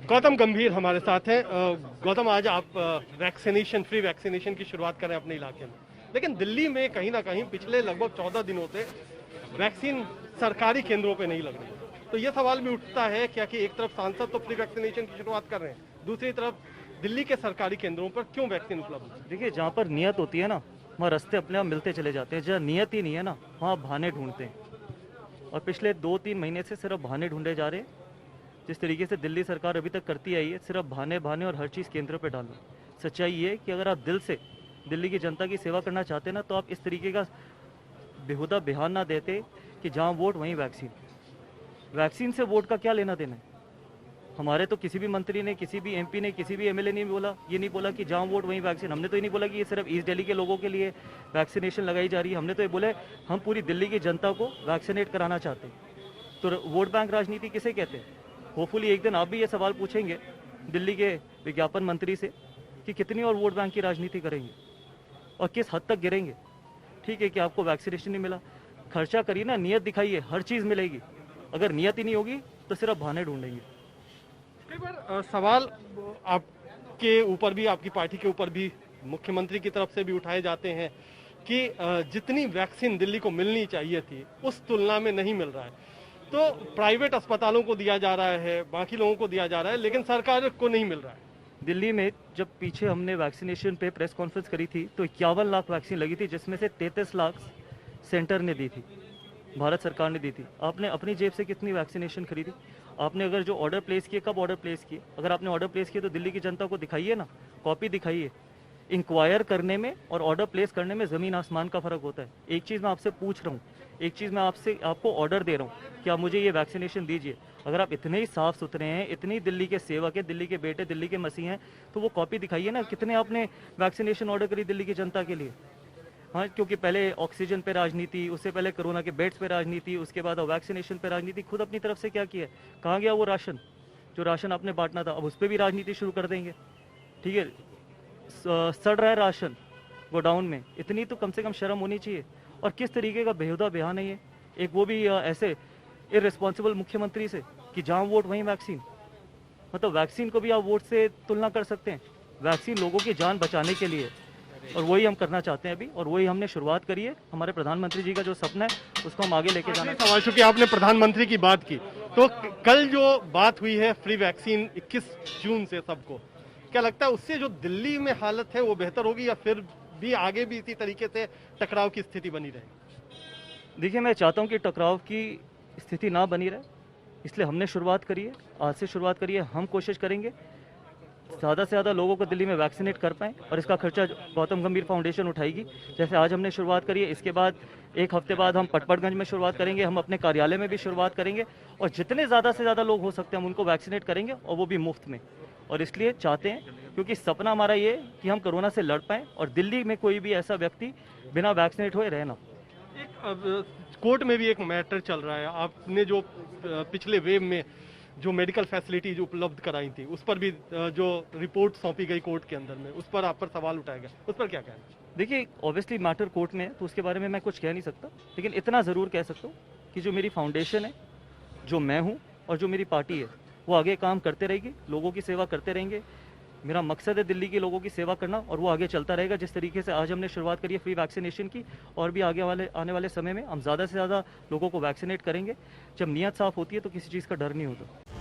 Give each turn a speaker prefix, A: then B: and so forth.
A: गौतम गंभीर हमारे साथ हैं। गौतम, आज आप फ्री वैक्सीनेशन की शुरुआत करें अपने इलाके में, लेकिन दिल्ली में कहीं ना कहीं पिछले लगभग 14 दिनों से वैक्सीन सरकारी केंद्रों पे नहीं लग रही है। तो ये सवाल भी उठता है क्या कि एक तरफ सांसद तो फ्री वैक्सीनेशन की शुरुआत कर रहे हैं, दूसरी तरफ दिल्ली के सरकारी केंद्रों पर क्यों वैक्सीन उपलब्ध है?
B: देखिए, जहाँ पर नियत होती है ना, वहाँ रास्ते अपने आप मिलते चले जाते हैं। जहाँ नियत ही नहीं है ना, वहाँ बहाने ढूंढते हैं। और पिछले 2-3 महीने से सिर्फ बहाने ढूंढे जा रहे हैं। जिस तरीके से दिल्ली सरकार अभी तक करती आई है, सिर्फ बहाने बहाने और हर चीज़ केंद्र पे डालो। सच्चाई ये है कि अगर आप दिल से दिल्ली की जनता की सेवा करना चाहते हैं ना, तो आप इस तरीके का बेहुदा बयान ना देते कि जहाँ वोट वहीं वैक्सीन। वैक्सीन से वोट का क्या लेना देना है? हमारे तो किसी भी मंत्री ने, किसी भी एमपी ने, किसी भी एमएलए ने ये नहीं बोला कि जहाँ वोट वहीं वैक्सीन। हमने तो ये नहीं बोला कि ये सिर्फ ईस्ट दिल्ली के लोगों के लिए वैक्सीनेशन लगाई जा रही है। हमने तो ये बोला है हम पूरी दिल्ली की जनता को वैक्सीनेट कराना चाहते हैं। तो वोट बैंक राजनीति किसे कहते हैं? होपफुली एक दिन आप भी ये सवाल पूछेंगे दिल्ली के विज्ञापन मंत्री से कि कितनी और वोट बैंक की राजनीति करेंगे और किस हद तक गिरेंगे। ठीक है कि आपको वैक्सीनेशन नहीं मिला, खर्चा करिए ना, नियत दिखाइए, हर चीज़ मिलेगी। अगर नियत ही नहीं होगी तो सिर्फ बहाने ढूंढेंगे।
A: कई बार सवाल आपके ऊपर भी, आपकी पार्टी के ऊपर भी, मुख्यमंत्री की तरफ से भी उठाए जाते हैं कि जितनी वैक्सीन दिल्ली को मिलनी चाहिए थी उस तुलना में नहीं मिल रहा है। तो प्राइवेट अस्पतालों को दिया जा रहा है, बाकी लोगों को दिया जा रहा है, लेकिन सरकार को नहीं मिल रहा है।
B: दिल्ली में जब पीछे हमने वैक्सीनेशन पे प्रेस कॉन्फ्रेंस करी थी तो 51 लाख वैक्सीन लगी थी, जिसमें से 33 लाख सेंटर ने दी थी, भारत सरकार ने दी थी। आपने अपनी जेब से कितनी वैक्सीनेशन खरीदी? आपने अगर जो ऑर्डर प्लेस किए, कब ऑर्डर प्लेस किए? अगर आपने ऑर्डर प्लेस किए तो दिल्ली की जनता को दिखाइए ना, कॉपी दिखाइए। इंक्वायर करने में और ऑर्डर प्लेस करने में ज़मीन आसमान का फ़र्क होता है। एक चीज़ मैं आपसे पूछ रहा हूँ, एक चीज़ मैं आपको ऑर्डर दे रहा हूँ कि आप मुझे ये वैक्सीनेशन दीजिए। अगर आप इतने ही साफ़ सुथरे हैं, इतनी दिल्ली के सेवक है, दिल्ली के बेटे, दिल्ली के मसीह हैं, तो वो कॉपी दिखाइए ना, कितने आपने वैक्सीनेशन ऑर्डर करी दिल्ली की जनता के लिए। हाँ, क्योंकि पहले ऑक्सीजन पे राजनीति, उससे पहले कोरोना के बेड्स पे राजनीति, उसके बाद वैक्सीनेशन पे राजनीति। खुद अपनी तरफ से क्या किया है? कहाँ गया वो राशन, जो राशन आपने बांटना था? अब उस पर भी राजनीति शुरू कर देंगे। ठीक है, सड़ रहा है राशन गोडाउन में, इतनी तो कम से कम शर्म होनी चाहिए। और किस तरीके का बेहुदा बयान है ये, एक वो भी ऐसे इररिस्पॉन्सिबल मुख्यमंत्री से कि जहाँ वोट वहीं वैक्सीन। मतलब वैक्सीन को भी आप वोट से तुलना कर सकते हैं? वैक्सीन लोगों की जान बचाने के लिए, और वही हम करना चाहते हैं अभी, और वही हमने शुरुआत करी है। हमारे प्रधानमंत्री जी का जो सपना है उसको हम आगे लेके जाना।
A: सवाल, चूंकि आपने प्रधानमंत्री की बात की, तो कल जो बात हुई है फ्री वैक्सीन 21 जून से सबको, क्या लगता है उससे जो दिल्ली में हालत है वो बेहतर होगी, या फिर भी आगे भी इसी तरीके से टकराव की स्थिति बनी रहेगी?
B: देखिए, मैं चाहता हूँ कि टकराव की स्थिति ना बनी रहे, इसलिए हमने शुरुआत करी है, आज से शुरुआत करी है। हम कोशिश करेंगे ज़्यादा से ज़्यादा लोगों को दिल्ली में वैक्सीनेट कर पाएँ, और इसका खर्चा गौतम गंभीर फाउंडेशन उठाएगी। जैसे आज हमने शुरुआत करी है, इसके बाद एक हफ्ते बाद हम पटपड़गंज में शुरुआत करेंगे, हम अपने कार्यालय में भी शुरुआत करेंगे, और जितने ज़्यादा से ज़्यादा लोग हो सकते हैं हम उनको वैक्सीनेट करेंगे, और वो भी मुफ्त में। और इसलिए चाहते हैं, क्योंकि सपना हमारा ये है कि हम कोरोना से लड़ पाएँ और दिल्ली में कोई भी ऐसा व्यक्ति बिना वैक्सीनेट हुए रहना।
A: अब कोर्ट में भी एक मैटर चल रहा है। आपने जो पिछले वेव में जो मेडिकल फैसिलिटीज उपलब्ध कराई थी, उस पर भी जो रिपोर्ट सौंपी गई कोर्ट के अंदर में, उस पर आप पर सवाल उठाया गया, उस पर क्या कहना है?
B: देखिए, ऑब्वियसली मैटर कोर्ट में है, तो उसके बारे में मैं कुछ कह नहीं सकता, लेकिन इतना ज़रूर कह सकता हूँ कि जो मेरी फाउंडेशन है, जो मैं हूँ और जो मेरी पार्टी है, वो आगे काम करते रहेगी, लोगों की सेवा करते रहेंगे। मेरा मकसद है दिल्ली के लोगों की सेवा करना, और वो आगे चलता रहेगा। जिस तरीके से आज हमने शुरुआत करी है फ्री वैक्सीनेशन की, और भी आने वाले समय में हम ज़्यादा से ज़्यादा लोगों को वैक्सीनेट करेंगे। जब नीयत साफ़ होती है तो किसी चीज़ का डर नहीं होता।